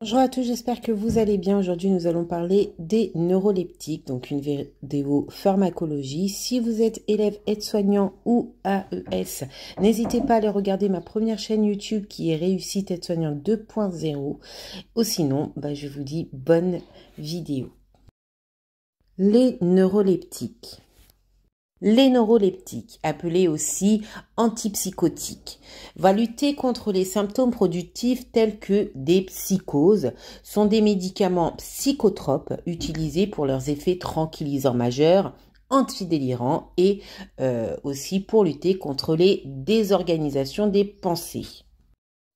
Bonjour à tous, j'espère que vous allez bien. Aujourd'hui, nous allons parler des neuroleptiques, donc une vidéo pharmacologie. Si vous êtes élève aide-soignant ou AES, n'hésitez pas à aller regarder ma première chaîne YouTube qui est Réussite aide-soignant 2.0. Ou sinon, je vous dis bonne vidéo. Les neuroleptiques. Les neuroleptiques, appelés aussi antipsychotiques, va lutter contre les symptômes productifs tels que des psychoses, sont des médicaments psychotropes utilisés pour leurs effets tranquillisants majeurs, antidélirants et aussi pour lutter contre les désorganisations des pensées.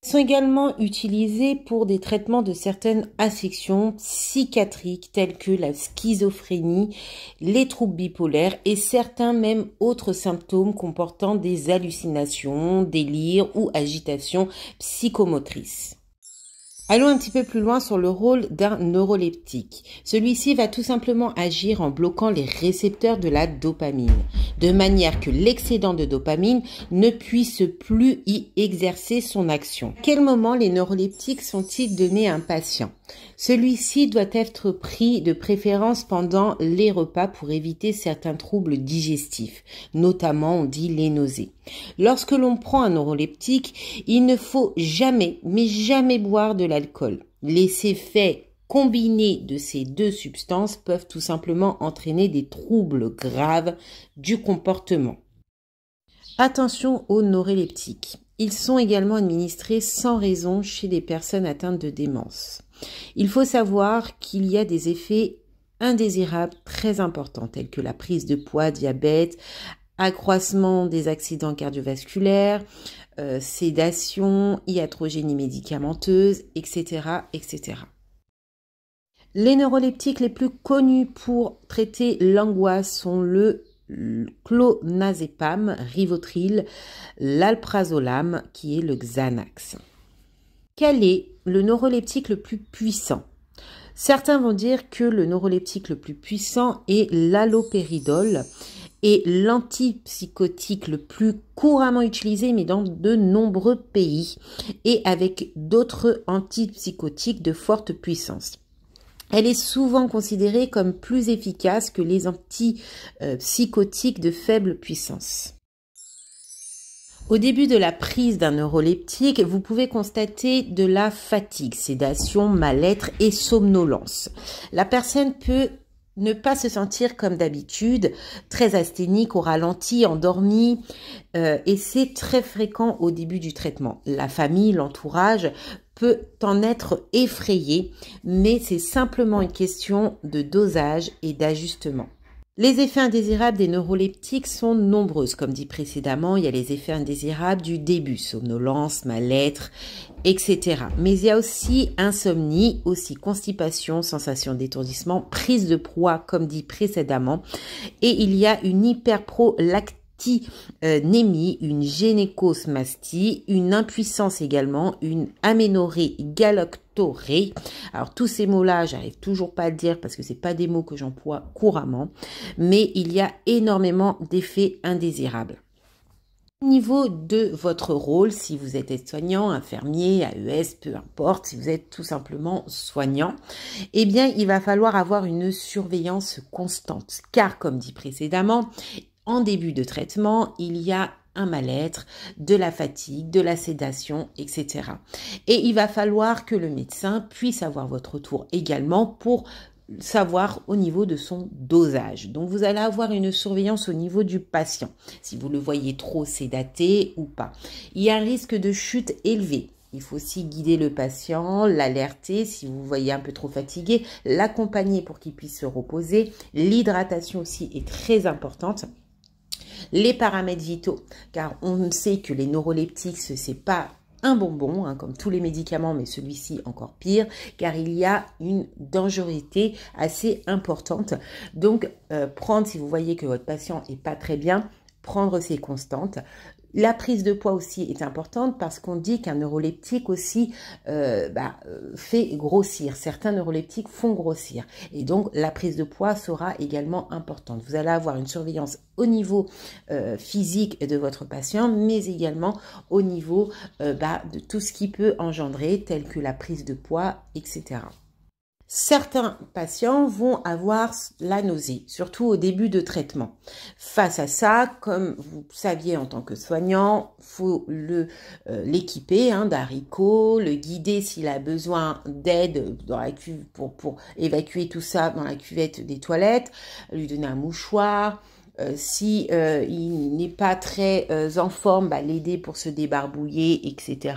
Ils sont également utilisés pour des traitements de certaines affections psychiatriques telles que la schizophrénie, les troubles bipolaires et certains même autres symptômes comportant des hallucinations, délires ou agitations psychomotrices. Allons un petit peu plus loin sur le rôle d'un neuroleptique. Celui-ci va tout simplement agir en bloquant les récepteurs de la dopamine, de manière que l'excédent de dopamine ne puisse plus y exercer son action. À quel moment les neuroleptiques sont-ils donnés à un patient? Celui-ci doit être pris de préférence pendant les repas pour éviter certains troubles digestifs, notamment on dit les nausées. Lorsque l'on prend un neuroleptique, il ne faut jamais, mais jamais boire de l'alcool. Les effets combinés de ces deux substances peuvent tout simplement entraîner des troubles graves du comportement. Attention aux neuroleptiques. Ils sont également administrés sans raison chez les personnes atteintes de démence. Il faut savoir qu'il y a des effets indésirables très importants tels que la prise de poids, diabète, accroissement des accidents cardiovasculaires, sédation, iatrogénie médicamenteuse, etc., etc. Les neuroleptiques les plus connus pour traiter l'angoisse sont le clonazepam, Rivotril, l'alprazolam qui est le Xanax. Quel est le neuroleptique le plus puissant? Certains vont dire que le neuroleptique le plus puissant est l'halopéridol et l'antipsychotique le plus couramment utilisé, mais dans de nombreux pays, et avec d'autres antipsychotiques de forte puissance. Elle est souvent considérée comme plus efficace que les antipsychotiques de faible puissance. Au début de la prise d'un neuroleptique, vous pouvez constater de la fatigue, sédation, mal-être et somnolence. La personne peut ne pas se sentir comme d'habitude, très asthénique, au ralenti, endormi, et c'est très fréquent au début du traitement. La famille, l'entourage peut en être effrayé, mais c'est simplement une question de dosage et d'ajustement. Les effets indésirables des neuroleptiques sont nombreuses. Comme dit précédemment, il y a les effets indésirables du début, somnolence, mal-être, etc. Mais il y a aussi insomnie, aussi constipation, sensation d'étourdissement, prise de poids, comme dit précédemment. Et il y a une hyperprolactinémie, une gynécosmastie, une impuissance également, une aménorrhée galactorée. Alors tous ces mots-là, j'arrive toujours pas à le dire parce que c'est pas des mots que j'emploie couramment, mais il y a énormément d'effets indésirables. Au niveau de votre rôle, si vous êtes aide-soignant, infirmier, AES, peu importe, si vous êtes tout simplement soignant, eh bien il va falloir avoir une surveillance constante, car comme dit précédemment, en début de traitement, il y a un mal-être, de la fatigue, de la sédation, etc. Et il va falloir que le médecin puisse avoir votre retour également pour savoir au niveau de son dosage. Donc, vous allez avoir une surveillance au niveau du patient, si vous le voyez trop sédaté ou pas. Il y a un risque de chute élevé. Il faut aussi guider le patient, l'alerter si vous voyez un peu trop fatigué, l'accompagner pour qu'il puisse se reposer. L'hydratation aussi est très importante. Les paramètres vitaux, car on sait que les neuroleptiques, c'est pas un bonbon, hein, comme tous les médicaments, mais celui-ci encore pire, car il y a une dangerosité assez importante. Donc, prendre, si vous voyez que votre patient est pas très bien, prendre ses constantes, La prise de poids aussi est importante parce qu'on dit qu'un neuroleptique aussi fait grossir. Certains neuroleptiques font grossir. Et donc, la prise de poids sera également importante. Vous allez avoir une surveillance au niveau physique de votre patient, mais également au niveau de tout ce qui peut engendrer, tel que la prise de poids, etc. Certains patients vont avoir la nausée, surtout au début de traitement. Face à ça, comme vous saviez en tant que soignant, faut l'équiper d'haricots, le guider s'il a besoin d'aide dans la cuve pour évacuer tout ça dans la cuvette des toilettes, lui donner un mouchoir. Si il n'est pas très en forme, l'aider pour se débarbouiller, etc.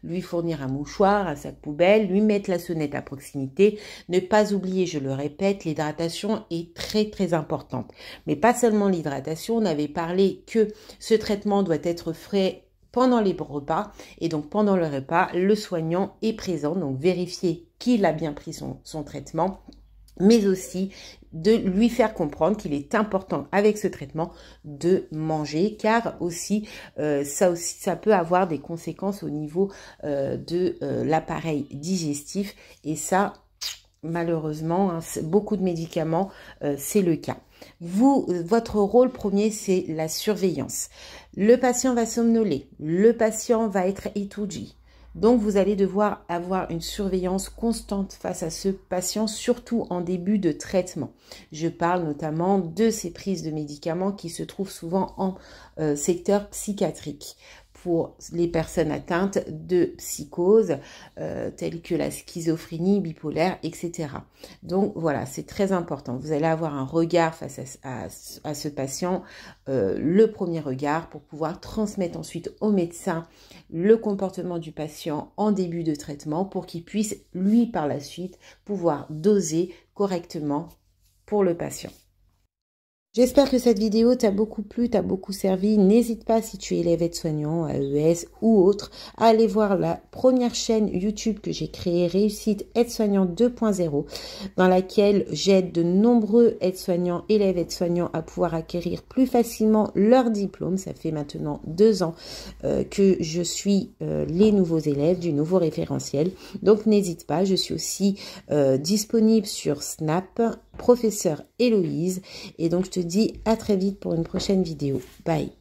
Lui fournir un mouchoir, un sac poubelle, lui mettre la sonnette à proximité. Ne pas oublier, je le répète, l'hydratation est très très importante. Mais pas seulement l'hydratation, on avait parlé que ce traitement doit être fait pendant les repas. Et donc pendant le repas, le soignant est présent. Donc vérifier qu'il a bien pris son traitement, mais aussi de lui faire comprendre qu'il est important avec ce traitement de manger, car aussi ça peut avoir des conséquences au niveau de l'appareil digestif, et ça malheureusement beaucoup de médicaments c'est le cas. Votre rôle premier, c'est la surveillance. Le patient va somnoler, le patient va être étourdi. Donc, vous allez devoir avoir une surveillance constante face à ce patient, surtout en début de traitement. Je parle notamment de ces prises de médicaments qui se trouvent souvent en secteur psychiatrique pour les personnes atteintes de psychose, telles que la schizophrénie bipolaire, etc. Donc voilà, c'est très important. Vous allez avoir un regard face à ce patient, le premier regard, pour pouvoir transmettre ensuite au médecin le comportement du patient en début de traitement pour qu'il puisse, lui, par la suite, pouvoir doser correctement pour le patient. J'espère que cette vidéo t'a beaucoup plu, t'a beaucoup servi. N'hésite pas, si tu es élève aide-soignant, AES ou autre, à aller voir la première chaîne YouTube que j'ai créée, Réussite Aide-Soignant 2.0, dans laquelle j'aide de nombreux aides-soignants, élèves aides-soignants à pouvoir acquérir plus facilement leur diplôme. Ça fait maintenant 2 ans que je suis les nouveaux élèves du nouveau référentiel. Donc n'hésite pas, je suis aussi disponible sur Snap, Professeur Héloïse, et donc je te dis à très vite pour une prochaine vidéo. Bye.